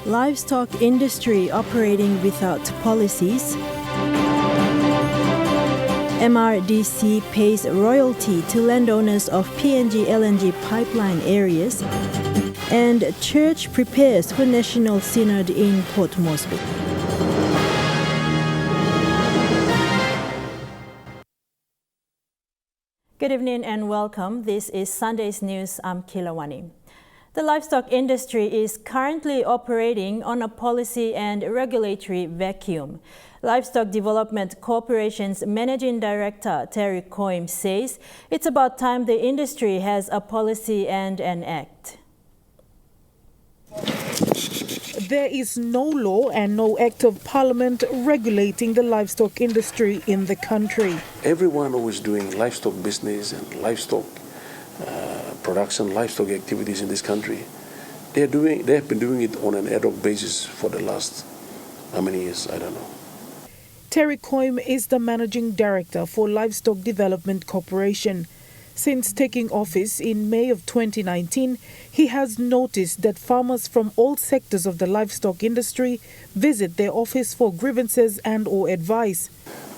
Livestock industry operating without policies. MRDC pays royalty to landowners of PNG LNG pipeline areas. And church prepares for National Synod in Port Moresby. Good evening and welcome. This is Sunday's News. I'm Kilawani. The livestock industry is currently operating on a policy and regulatory vacuum. Livestock Development Corporation's Managing Director Terry Coim says it's about time the industry has a policy and an act. There is no law and no act of parliament regulating the livestock industry in the country. Everyone who is doing livestock business and livestock production, livestock activities in this country, they have been doing it on an ad hoc basis for the last, how many years, I don't know. Terry Coim is the Managing Director for Livestock Development Corporation. Since taking office in May of 2019, he has noticed that farmers from all sectors of the livestock industry visit their office for grievances and or advice.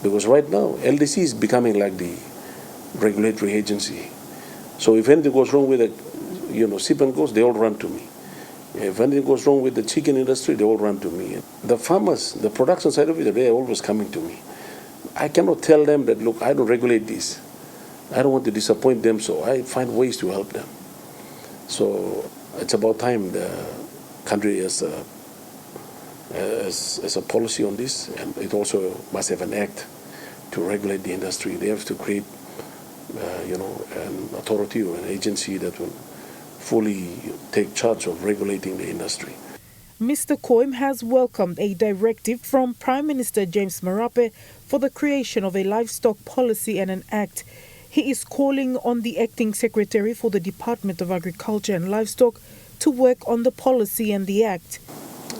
Because right now, LDC is becoming like the regulatory agency. So if anything goes wrong with the sheep and goats, they all run to me. If anything goes wrong with the chicken industry, they all run to me. The farmers, the production side of it, they are always coming to me. I cannot tell them that, look, I don't regulate this. I don't want to disappoint them, so I find ways to help them. So it's about time the country has a policy on this, and it also must have an act to regulate the industry. They have to create, an authority or an agency that will fully take charge of regulating the industry. Mr. Coim has welcomed a directive from Prime Minister James Marape for the creation of a livestock policy and an act. He is calling on the Acting Secretary for the Department of Agriculture and Livestock to work on the policy and the act.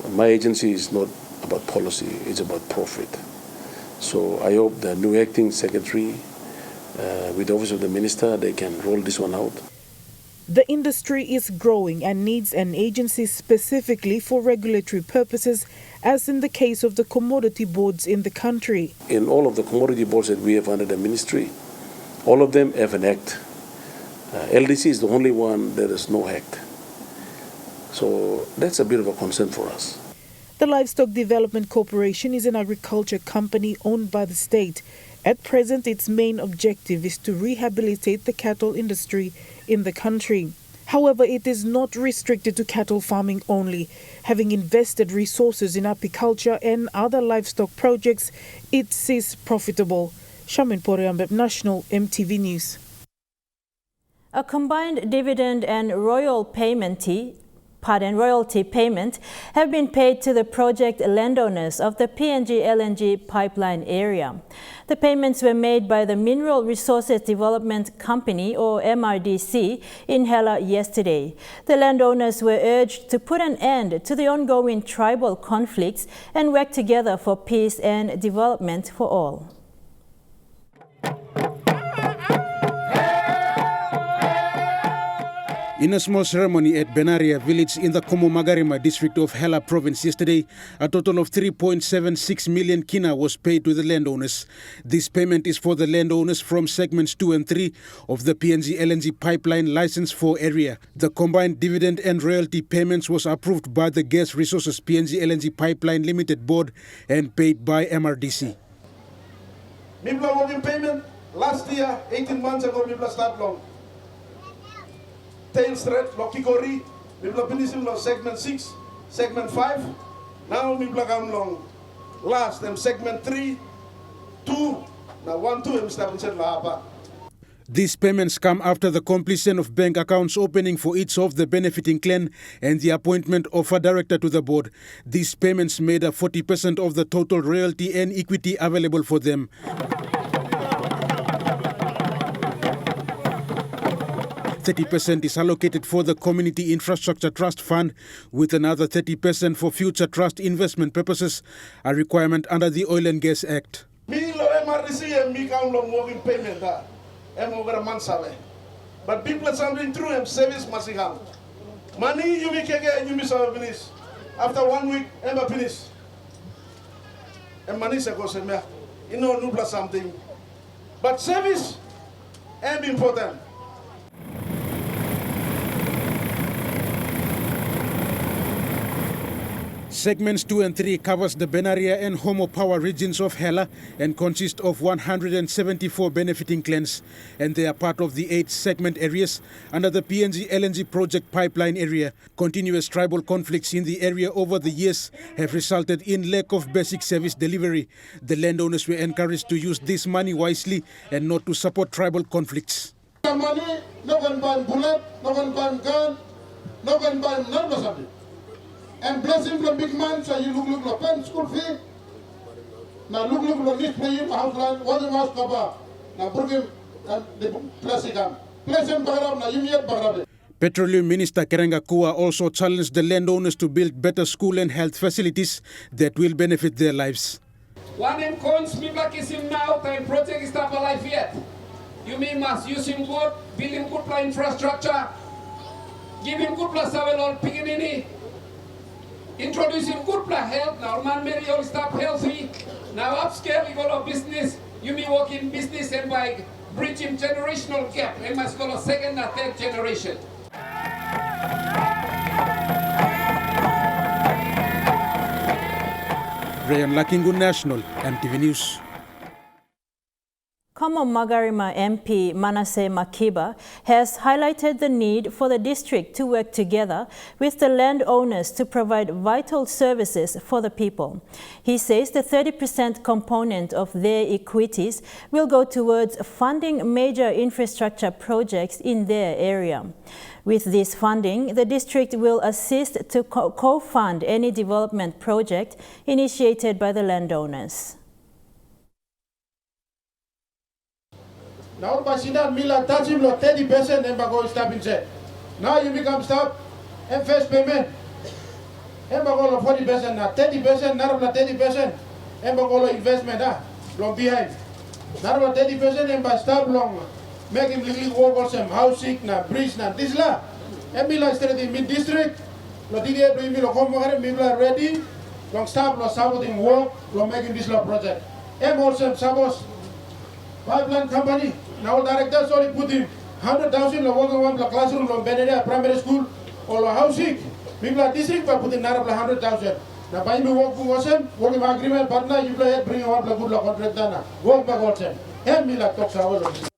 My agency is not about policy, it's about profit. So I hope the new Acting Secretary, with the Office of the Minister, they can roll this one out. The industry is growing and needs an agency specifically for regulatory purposes, as in the case of the commodity boards in the country. In all of the commodity boards that we have under the ministry, all of them have an act. LDC is the only one that has no act. So that's a bit of a concern for us. The Livestock Development Corporation is an agriculture company owned by the state. At present, its main objective is to rehabilitate the cattle industry in the country. However, it is not restricted to cattle farming only. Having invested resources in apiculture and other livestock projects, it is profitable. Shamin Poriambeb, National EMTV News. A combined dividend and royalty payment have been paid to the project landowners of the PNG LNG pipeline area. The payments were made by the Mineral Resources Development Company, or MRDC, in Hela yesterday. The landowners were urged to put an end to the ongoing tribal conflicts and work together for peace and development for all. In a small ceremony at Benaria village in the Komo Magarima district of Hela province yesterday, a total of 3.76 million kina was paid to the landowners. This payment is for the landowners from segments 2 and 3 of the PNG LNG pipeline license 4 area. The combined dividend and royalty payments was approved by the Gas Resources PNG LNG Pipeline Limited Board and paid by MRDC. Mibla working payment last year, 18 months ago, Mibla start long. Tail thread, Lokikori, Mibla finishing segment 6, segment 5. Now Mibla come long. Last them segment 3, 2, now 1, 2, established Lahapa. These payments come after the completion of bank accounts opening for each of the benefiting clan and the appointment of a director to the board. These payments made up 40% of the total royalty and equity available for them. 30% is allocated for the Community Infrastructure Trust Fund, with another 30% for future trust investment purposes, a requirement under the Oil and Gas Act. But people are something through him, service masiham. Money you make and you miss our finish. After 1 week, Emma finish. And Manisa goes and you know, Nubla something. But service is important. Segments 2 and 3 covers the Benaria and Homo Power regions of Hela and consist of 174 benefiting clans, and they are part of the 8 segment areas under the PNG LNG project pipeline area. Continuous tribal conflicts in the area over the years have resulted in lack of basic service delivery. The landowners were encouraged to use this money wisely and not to support tribal conflicts. Money, no one buy bullet, no one buy gun, no one buy none of something. And blessing from big man, so you look no pen school fee. Now look no need for you house land, what the mouse cover. Now bring him and the blessing him. Bless him bagram, now you yet bagram. Petroleum Minister Kerenga Kua also challenged the landowners to build better school and health facilities that will benefit their lives. One in cons, me black is him now, time project is not alive yet. You mean must use him good, build him good infrastructure, give him good plus all picking. Introducing good health, now man marry all stop healthy. Now upscale you go to business, you may work in business and by bridging generational gap, and must go to second and third generation. Rayan Lakingu National, MTV News. Komo Magarima MP Manasseh Makiba has highlighted the need for the district to work together with the landowners to provide vital services for the people. He says the 30% component of their equities will go towards funding major infrastructure projects in their area. With this funding, the district will assist to co-fund any development project initiated by the landowners. Now, Basina Mila touch him 30% and Bago stop inside. Now you become stop and first payment. And Bago 40%, now 30%, not 30%, and Bago investment, long behind. Not 30% and by stop long. Make him legally work on some housing, na bridge, na this la. And Mila started in mid district. Lotidia do Mila Comagare, Mila ready. Long stop, lo saboting work, lo making this law project. And also Sabos pipeline company. Now directors only put him 100,000 lo work on classroom lo Benaria primary school or lo housing. People district but put in 100,000. Now by me work for them, working agreement partner, you play bring one good la contract dana. Work back on them. And Mila talks about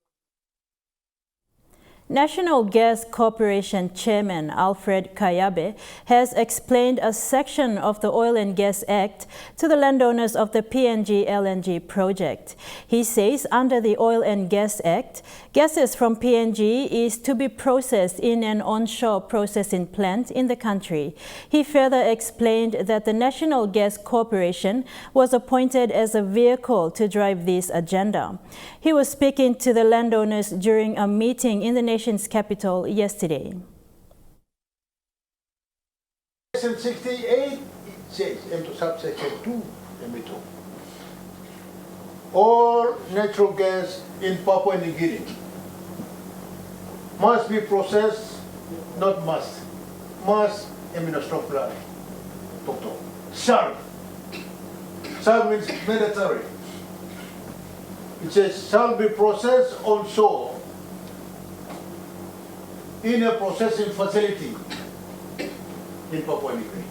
National Gas Corporation Chairman Alfred Kayabe has explained a section of the Oil and Gas Act to the landowners of the PNG LNG project. He says under the Oil and Gas Act, gases from PNG is to be processed in an onshore processing plant in the country. He further explained that the National Gas Corporation was appointed as a vehicle to drive this agenda. He was speaking to the landowners during a meeting in the nation's capital yesterday. Section 68 says, into subsection 2, M2, all natural gas in Papua New Guinea must be processed, not must stop plan. Shall means mandatory. It says shall be processed onshore in a processing facility in Papua New Guinea.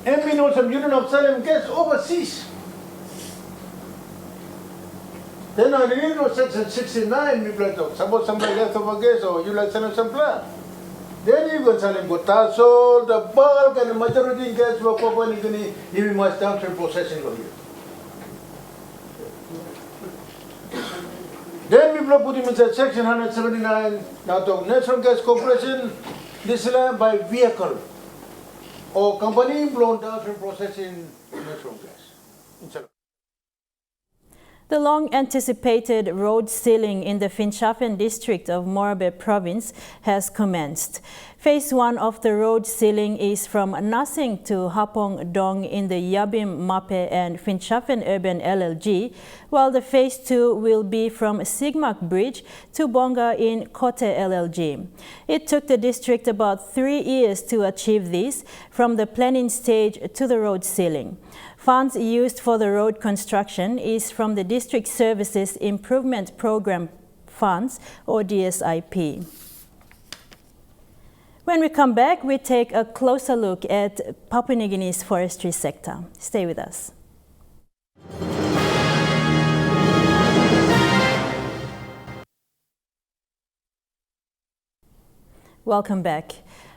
And we know some unit of selling gas overseas. Then I didn't know section 69, people talk about somebody left over gas or you like send some plan. Then you can sell him Gotasol, the bulk and the majority gas for Papua New Guinea, you must downstream processing of here. Then we put him in section 179, now the National Gas Corporation, this land by vehicle or company blown downstream processing natural gas. The long-anticipated road sealing in the Finchafen district of Moresby province has commenced. Phase 1 of the road sealing is from Nasing to Hapong Dong in the Yabim, Mape and Finchafen Urban LLG, while the Phase 2 will be from Sigmak Bridge to Bonga in Kote LLG. It took the district about 3 years to achieve this, from the planning stage to the road sealing. Funds used for the road construction is from the District Services Improvement Program Funds, or DSIP. When we come back, we take a closer look at Papua New Guinea's forestry sector. Stay with us. Welcome back.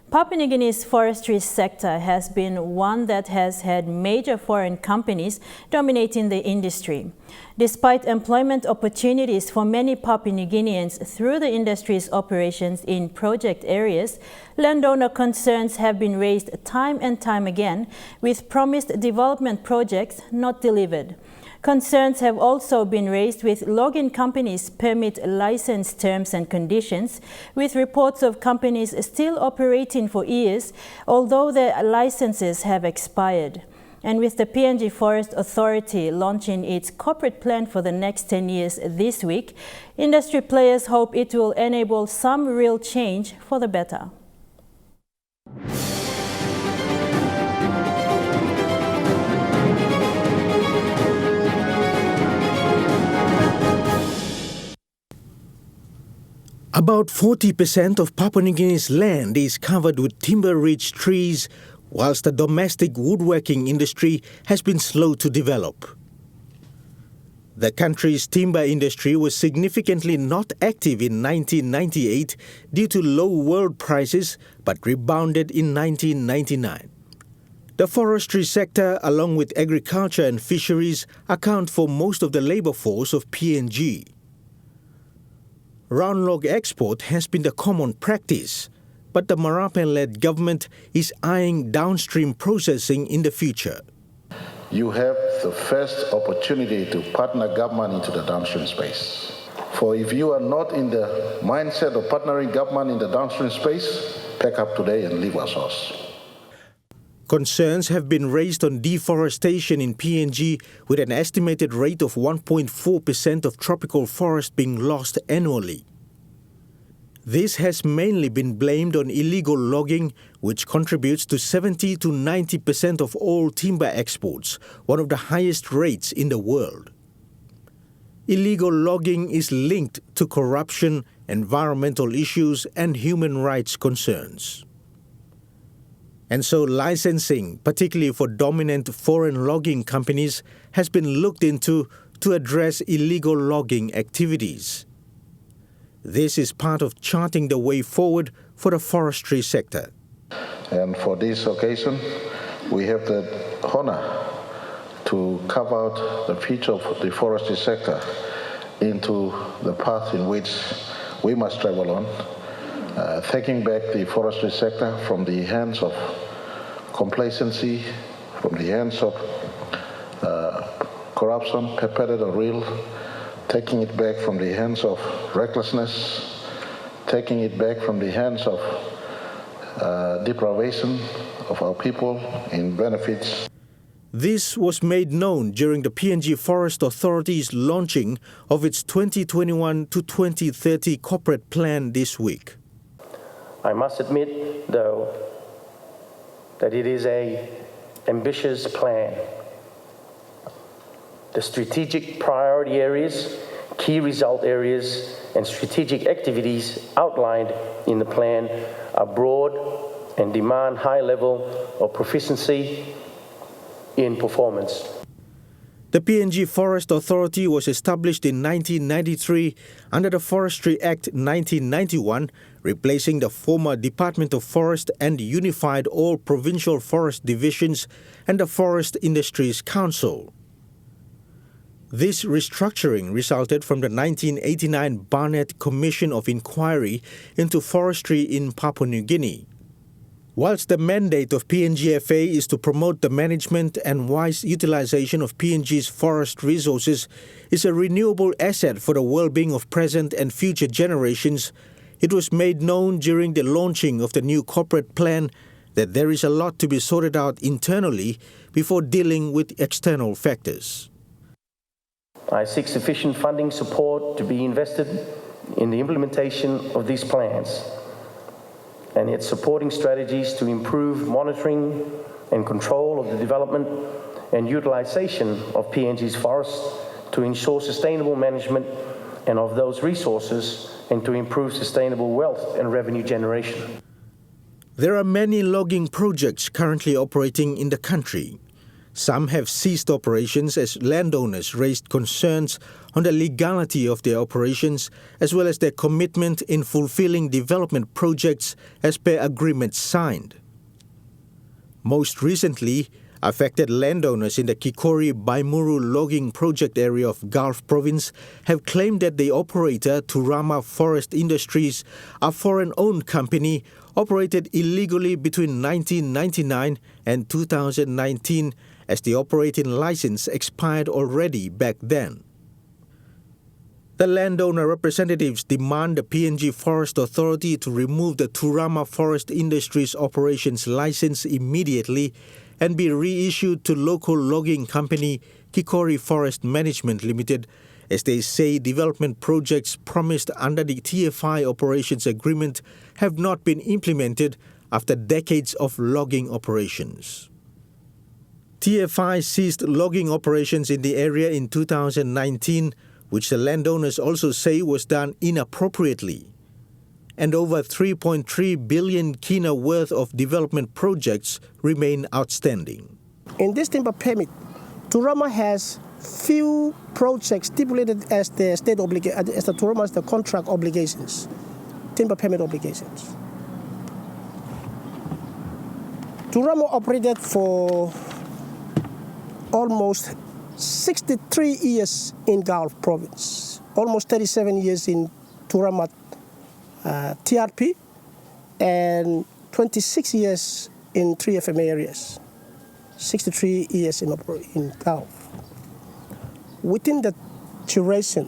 Papua New Guinea's forestry sector has been one that has had major foreign companies dominating the industry. Despite employment opportunities for many Papua New Guineans through the industry's operations in project areas, landowner concerns have been raised time and time again, with promised development projects not delivered. Concerns have also been raised with logging companies' permit license terms and conditions, with reports of companies still operating for years, although their licenses have expired. And with the PNG Forest Authority launching its corporate plan for the next 10 years this week, industry players hope it will enable some real change for the better. About 40% of Papua New Guinea's land is covered with timber-rich trees, whilst the domestic woodworking industry has been slow to develop. The country's timber industry was significantly not active in 1998 due to low world prices, but rebounded in 1999. The forestry sector, along with agriculture and fisheries, account for most of the labor force of PNG. Round log export has been the common practice, but the Marapen-led government is eyeing downstream processing in the future. You have the first opportunity to partner government into the downstream space. For if you are not in the mindset of partnering government in the downstream space, pack up today and leave our source. Concerns have been raised on deforestation in PNG, with an estimated rate of 1.4% of tropical forest being lost annually. This has mainly been blamed on illegal logging, which contributes to 70 to 90% of all timber exports, one of the highest rates in the world. Illegal logging is linked to corruption, environmental issues, and human rights concerns. And so licensing, particularly for dominant foreign logging companies, has been looked into to address illegal logging activities. This is part of charting the way forward for the forestry sector. And for this occasion, we have the honor to carve out the future of the forestry sector into the path in which we must travel on, taking back the forestry sector from the hands of complacency, from the hands of corruption, perpetrated or real, taking it back from the hands of recklessness, taking it back from the hands of deprivation of our people in benefits. This was made known during the PNG Forest Authority's launching of its 2021 to 2030 corporate plan this week. I must admit, though, that it is an ambitious plan. The strategic priority areas, key result areas, and strategic activities outlined in the plan are broad and demand high level of proficiency in performance. The PNG Forest Authority was established in 1993 under the Forestry Act 1991, replacing the former Department of Forest and unified all provincial forest divisions and the Forest Industries Council. This restructuring resulted from the 1989 Barnett Commission of Inquiry into Forestry in Papua New Guinea. Whilst the mandate of PNGFA is to promote the management and wise utilization of PNG's forest resources is a renewable asset for the well-being of present and future generations, it was made known during the launching of the new corporate plan that there is a lot to be sorted out internally before dealing with external factors. I seek sufficient funding support to be invested in the implementation of these plans and its supporting strategies to improve monitoring and control of the development and utilization of PNG's forests to ensure sustainable management and of those resources and to improve sustainable wealth and revenue generation. There are many logging projects currently operating in the country. Some have ceased operations as landowners raised concerns on the legality of their operations as well as their commitment in fulfilling development projects as per agreements signed. Most recently, affected landowners in the Kikori-Baimuru logging project area of Gulf Province have claimed that the operator, Turama Forest Industries, a foreign-owned company, operated illegally between 1999 and 2019 as the operating license expired already back then. The landowner representatives demand the PNG Forest Authority to remove the Turama Forest Industries operations license immediately and be reissued to local logging company Kikori Forest Management Limited, as they say development projects promised under the TFI operations agreement have not been implemented after decades of logging operations. TFI ceased logging operations in the area in 2019, which the landowners also say was done inappropriately. And over 3.3 billion kina worth of development projects remain outstanding. In this timber permit, Turama has few projects stipulated as the state as the Turama's the contract obligations, timber permit obligations. Turama operated for almost 63 years in Gulf Province, almost 37 years in Turama TRP, and 26 years in 3FM areas, 63 years in Gulf. Within that duration,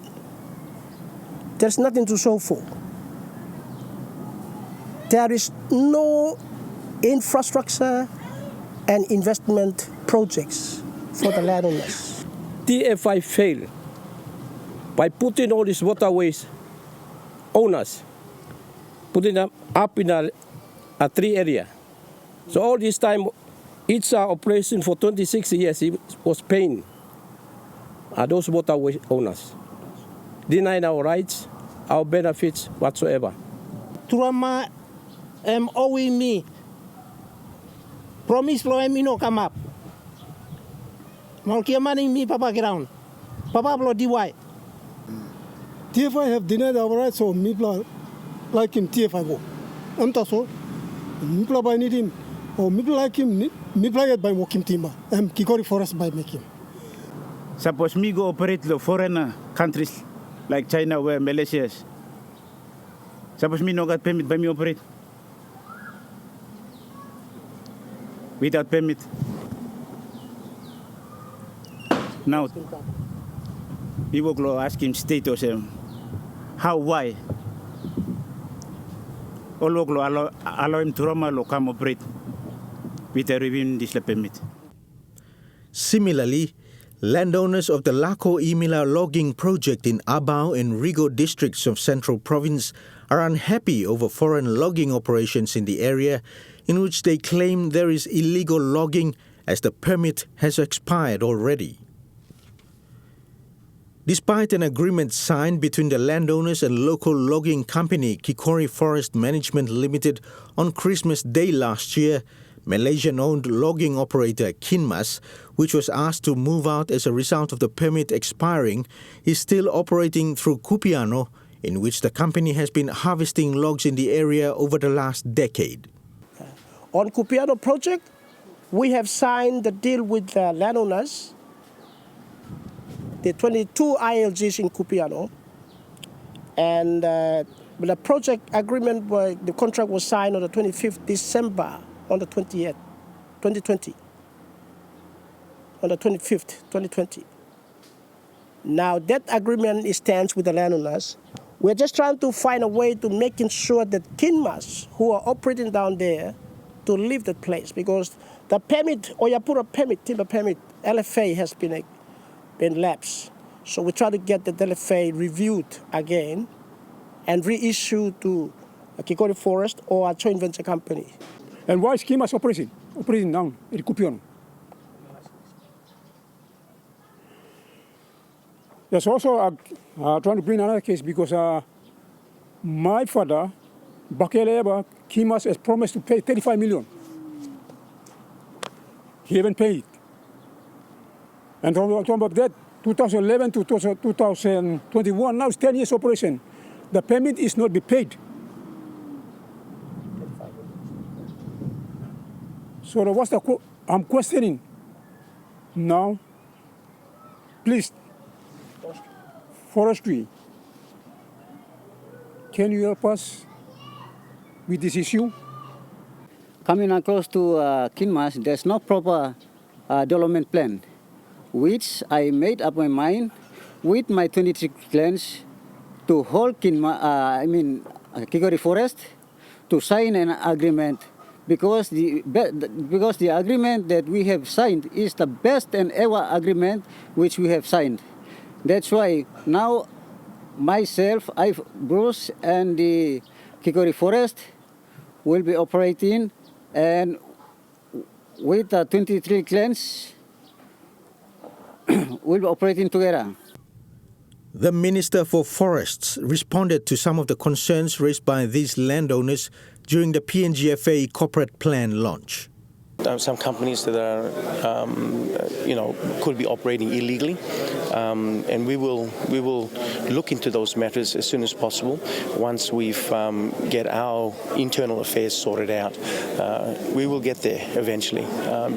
there's nothing to show for. There is no infrastructure and investment projects for the landowners. TFI failed by putting all these waterways owners, putting them up in a tree area. So all this time, each operation for 26 years, it was paying those waterway owners, denying our rights, our benefits whatsoever. Turama owing me, promise me no come up. Malkia money me papa ground. Papa blow DY. TFI have denied our rights, so me like him TFI go. I'm so me by need him, or me like him, me it by walking timber. Kikori Forest by making. Suppose me go operate the foreign countries like China or Malaysia. Suppose me no got permit by me operate. Without permit. Now, people go ask him status, how, why? All allow him to come operate with a review this permit. Similarly, landowners of the Lako Imila logging project in Abao and Rigo districts of Central Province are unhappy over foreign logging operations in the area, in which they claim there is illegal logging as the permit has expired already. Despite an agreement signed between the landowners and local logging company Kikori Forest Management Limited on Christmas Day last year, Malaysian-owned logging operator Kinmas, which was asked to move out as a result of the permit expiring, is still operating through Kupiano, in which the company has been harvesting logs in the area over the last decade. On Kupiano project, we have signed the deal with the landowners, the 22 ILGs in Kupiano, and the project agreement, the contract was signed on the 25th December on the 20th, 2020, on the 25th, 2020. Now that agreement stands with the landowners. We're just trying to find a way to making sure that Kinmas who are operating down there to leave the place, because the permit, Oyapura permit, timber permit, LFA has been lapsed. So we try to get the LFA reviewed again and reissued to a Kikori Forest or a joint venture company. And why is Kinmas operating down in Kupion? There's also trying to bring another case because my father, Bakeleba, Kinmas has promised to pay 35 million. He haven't paid. And on top of that, 2011 to 2021, now it's 10 years operation. The payment is not be paid. So what's I'm questioning now, please, Forestry, can you help us with this issue? Coming across to Kinmas, there's no proper development plan, which I made up my mind with my 23 clans to hold Kikori Forest to sign an agreement because the agreement that we have signed is the best and ever agreement which we have signed. That's why now myself, Bruce, and the Kikori Forest will be operating, and with the 23 clans, we'll be operating together. The Minister for Forests responded to some of the concerns raised by these landowners during the PNGFA corporate plan launch. Some companies that are, could be operating illegally, and we will look into those matters as soon as possible. Once we've get our internal affairs sorted out, we will get there eventually,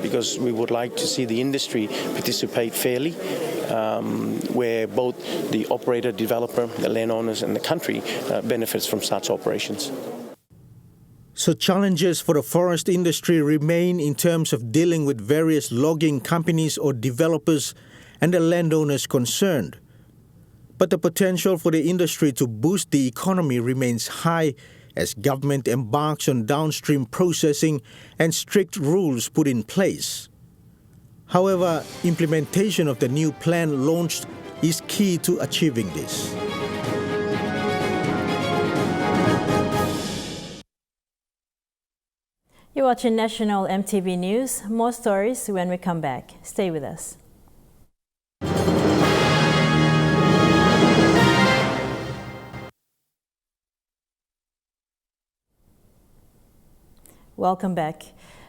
because we would like to see the industry participate fairly, where both the operator, developer, the landowners, and the country benefits from such operations. So challenges for the forest industry remain in terms of dealing with various logging companies or developers and the landowners concerned. But the potential for the industry to boost the economy remains high as government embarks on downstream processing and strict rules put in place. However, implementation of the new plan launched is key to achieving this. You're watching National EMTV News. More stories when we come back. Stay with us. Welcome back.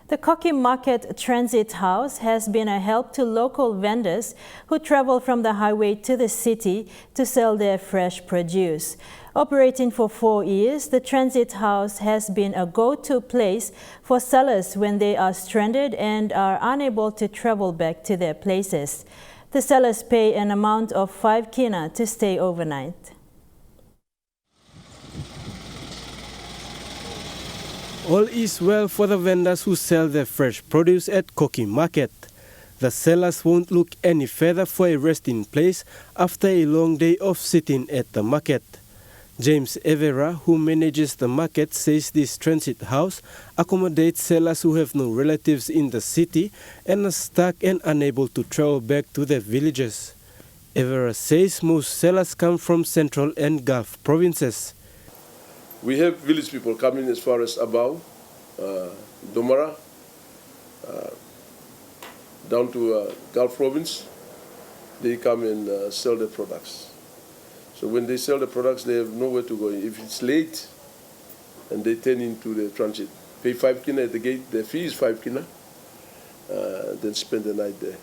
The Koki Market Transit House has been a help to local vendors who travel from the highway to the city to sell their fresh produce. Operating for 4 years, the Transit House has been a go-to place for sellers when they are stranded and are unable to travel back to their places. The sellers pay an amount of 5 kina to stay overnight. All is well for the vendors who sell their fresh produce at Koki Market. The sellers won't look any further for a resting place after a long day of sitting at the market. James Evera, who manages the market, says this transit house accommodates sellers who have no relatives in the city and are stuck and unable to travel back to their villages. Evera says most sellers come from Central and Gulf provinces. We have village people coming as far as Abau, Domara, down to Gulf province. They come and sell their products. So when they sell the products, they have nowhere to go. If it's late, and they turn into the transit, pay 5 kina at the gate, the fee is 5 kina, then spend the night there.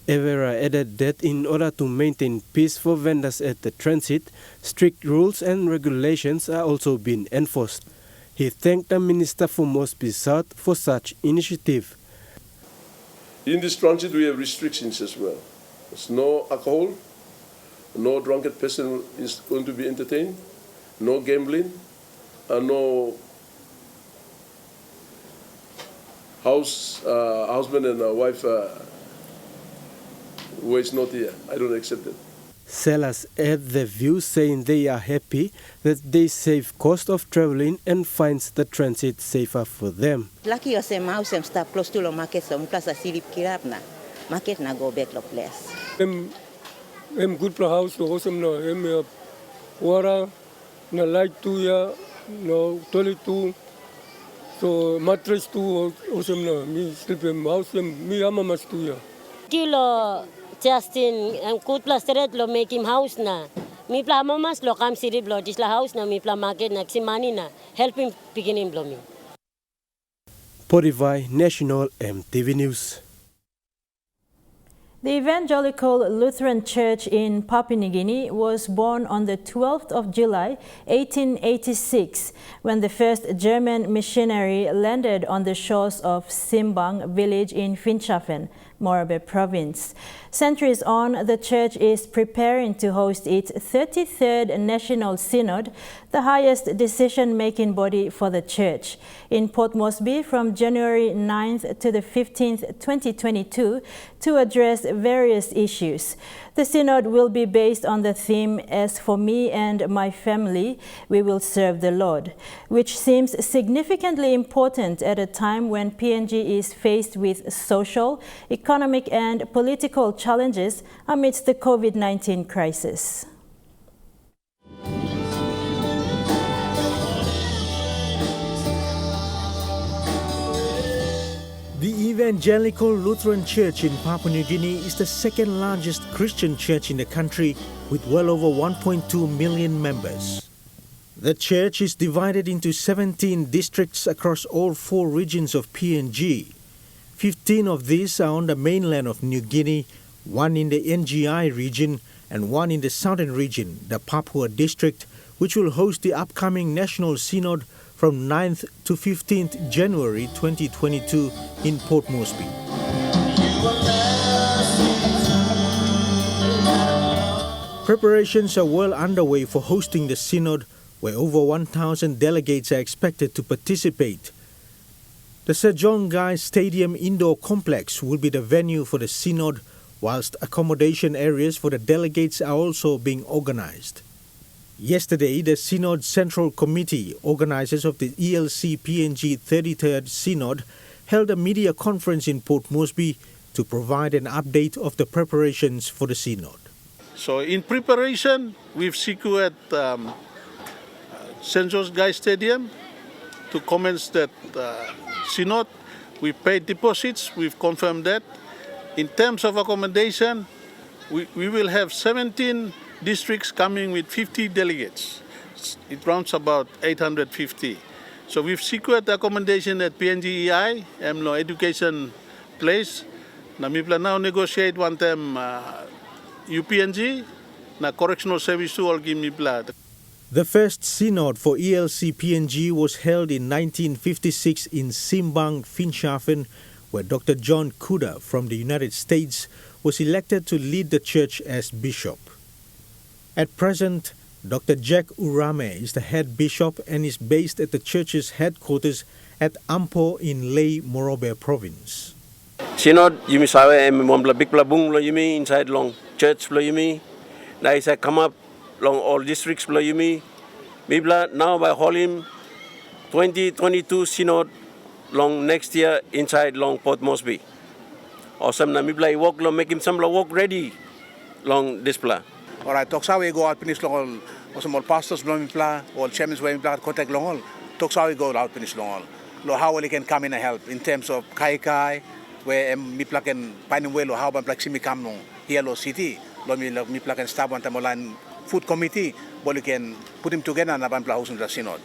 Evera added that in order to maintain peace for vendors at the transit, strict rules and regulations are also being enforced. He thanked the Minister for Moresby South for such initiative. In this transit, we have restrictions as well. There's no alcohol, no drunken person is going to be entertained, no gambling, no husband and wife who is not here. I don't accept it. Sellers add their view, saying they are happy that they save cost of traveling and finds the transit safer for them. Lucky you say mouse and stop close to the market, some plus a silip kirap na. Market na go back to place. Em good for house no hosem no em water na light tu ya no toilet tu so mattress tu hosem no mi sleep em house mi ama mas tu ya. Kilo Justin good plus red lo make him house na. Mi pla mamas lo kam sirib lo dis la house na mi pla market na simani na help him picking him blooming. Podivai National EMTV News. The Evangelical Lutheran Church in Papua New Guinea was born on the 12th of July, 1886, when the first German missionary landed on the shores of Simbang village in Finchafen, Moresby province. Centuries on, the church is preparing to host its 33rd National Synod, the highest decision-making body for the church, in Port Moresby from January 9th to the 15th, 2022, to address various issues. The Synod will be based on the theme, "As for me and my family, we will serve the Lord," which seems significantly important at a time when PNG is faced with social, economic and political challenges amidst the COVID-19 crisis. The Evangelical Lutheran Church in Papua New Guinea is the second largest Christian church in the country with well over 1.2 million members. The church is divided into 17 districts across all 4 regions of PNG. 15 of these are on the mainland of New Guinea, 1 in the NGI region and 1 in the southern region, the Papua district, which will host the upcoming National Synod from 9th to 15th January 2022 in Port Moresby. Preparations are well underway for hosting the Synod, where over 1,000 delegates are expected to participate. The Sir John Guy Stadium Indoor Complex will be the venue for the Synod, whilst accommodation areas for the delegates are also being organized. Yesterday, the Synod Central Committee, organizers of the ELC PNG 33rd Synod, held a media conference in Port Moresby to provide an update of the preparations for the Synod. So in preparation, we've secured St. George Guy Stadium to commence that Synod. We paid deposits, we've confirmed that. In terms of accommodation, we will have 17 districts coming with 50 delegates. It rounds about 850. So we've secured accommodation at PNG EI, MLO Education Place. Now we plan now negotiate one time UPNG, na correctional service to all give me blood. The first Synod for ELC PNG was held in 1956 in Simbang, Finchafen, where Dr. John Kuda from the United States was elected to lead the church as bishop. At present, Dr. Jack Urame is the head bishop and is based at the church's headquarters at Ampo in Ley, Moresby province. Synod, yumi sawe mombla big plabung lo yumi inside long church lo yumi. Na isa come up long all districts lo yumi. Mibla now by holding 2022 Synod long next year inside long Port Moresby. Awesome na mibla I walk lo make him some lo walk ready long display. All right, talk how we go out finish long all some pastors blowing pla or chairman's way pla contact long all. Talk how we go out finish long all. Lo how we can come in and help in terms of kai where mi pla can find way lo how ban pla simi come no here lo city lo mi pla can start one time online food committee but we can put him together and ban pla house in the Synod.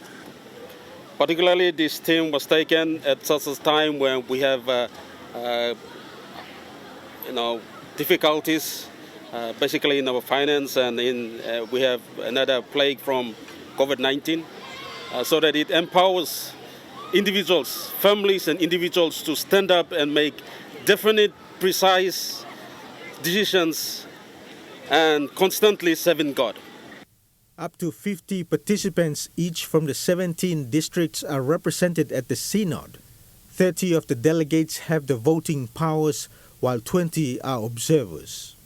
Particularly this theme was taken at such a time when we have difficulties basically in our finance and we have another plague from COVID-19 so that it empowers individuals, families and individuals to stand up and make definite, precise decisions and constantly serving God. Up to 50 participants each from the 17 districts are represented at the Synod. 30 of the delegates have the voting powers, while 20 are observers.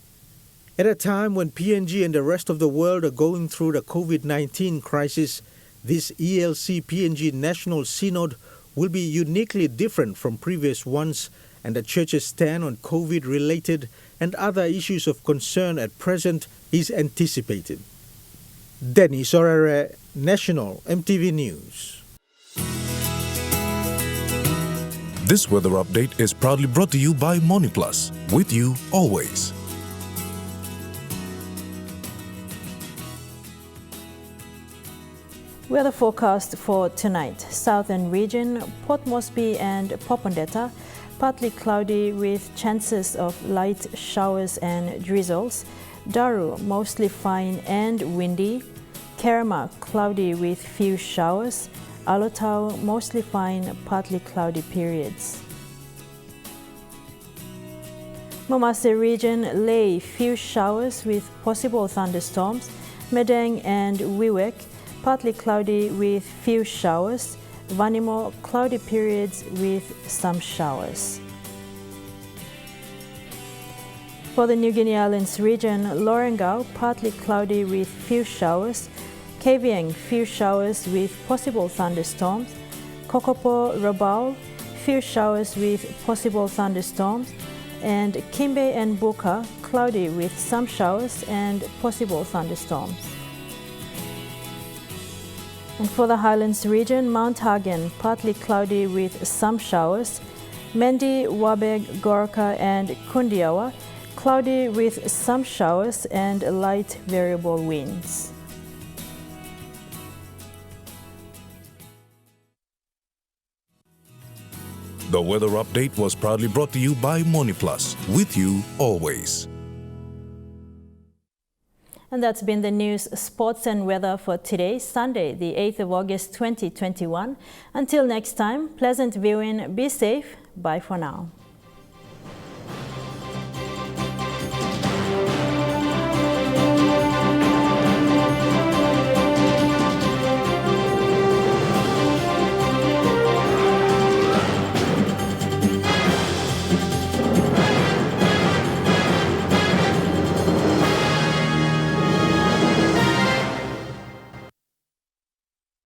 At a time when PNG and the rest of the world are going through the COVID-19 crisis, this ELC PNG National Synod will be uniquely different from previous ones, and the Church's stand on COVID-related and other issues of concern at present is anticipated. Dennis Orere, National EMTV News. This weather update is proudly brought to you by MoniPlus, with you always. Weather forecast for tonight. Southern region, Port Moresby and Popondetta, partly cloudy with chances of light showers and drizzles. Daru, mostly fine and windy. Kerema, cloudy with few showers. Alotau, mostly fine, partly cloudy periods. Momase region, Ley, few showers with possible thunderstorms. Medang and Wewak, partly cloudy with few showers. Vanimo, cloudy periods with some showers. For the New Guinea Islands region, Lorengau, partly cloudy with few showers. Kavieng, few showers with possible thunderstorms. Kokopo, Rabaul, few showers with possible thunderstorms. And Kimbe and Buka, cloudy with some showers and possible thunderstorms. And for the Highlands region, Mount Hagen, partly cloudy with some showers. Mendi, Wabeg, Gorka and Kundiawa, cloudy with some showers and light variable winds. The weather update was proudly brought to you by MoniPlus, with you always. And that's been the news, sports and weather for today, Sunday, the 8th of August 2021. Until next time, pleasant viewing, be safe, bye for now.